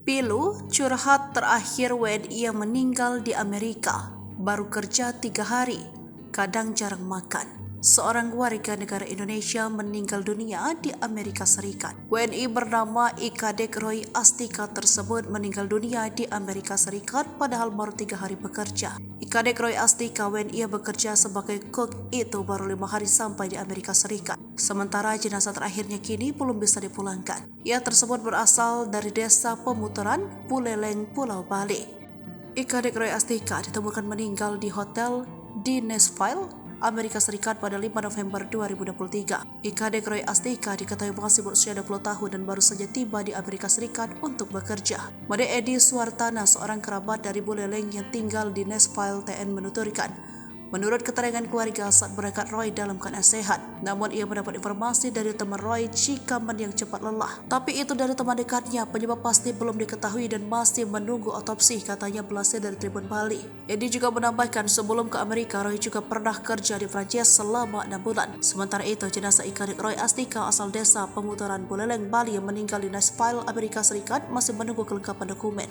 Pilu, curhat terakhir WNI yang meninggal di Amerika, baru kerja 3 hari, kadang jarang makan. Seorang warga negara Indonesia meninggal dunia di Amerika Serikat. WNI bernama Ikadek Roy Astika tersebut meninggal dunia di Amerika Serikat padahal baru 3 hari bekerja. Ikadek Roy Astika WNI yang bekerja sebagai cook itu baru 5 hari sampai di Amerika Serikat. Sementara jenazah terakhirnya kini belum bisa dipulangkan. Ia tersebut berasal dari desa Pemutaran, Buleleng, Pulau Bali. Ikadek Roy Astika ditemukan meninggal di hotel di Nashville, Amerika Serikat pada 5 November 2023. Ikadek Roy Astika diketahui masih berusia 20 tahun dan baru saja tiba di Amerika Serikat untuk bekerja. Made Edi Suartana, seorang kerabat dari Buleleng yang tinggal di Nashville, TN menuturkan, menurut keterangan keluarga saat berangkat Roy dalam keadaan sehat, namun ia mendapat informasi dari teman Roy jika yang cepat lelah. Tapi itu dari teman dekatnya, penyebab pasti belum diketahui dan masih menunggu otopsi, katanya belasnya dari Tribun Bali. Edi juga menambahkan sebelum ke Amerika, Roy juga pernah kerja di Prancis selama 6 bulan. Sementara itu, jenazah Ikadek Roy Astika asal desa Pemutaran Buleleng, Bali yang meninggal di Nashville, Amerika Serikat masih menunggu kelengkapan dokumen.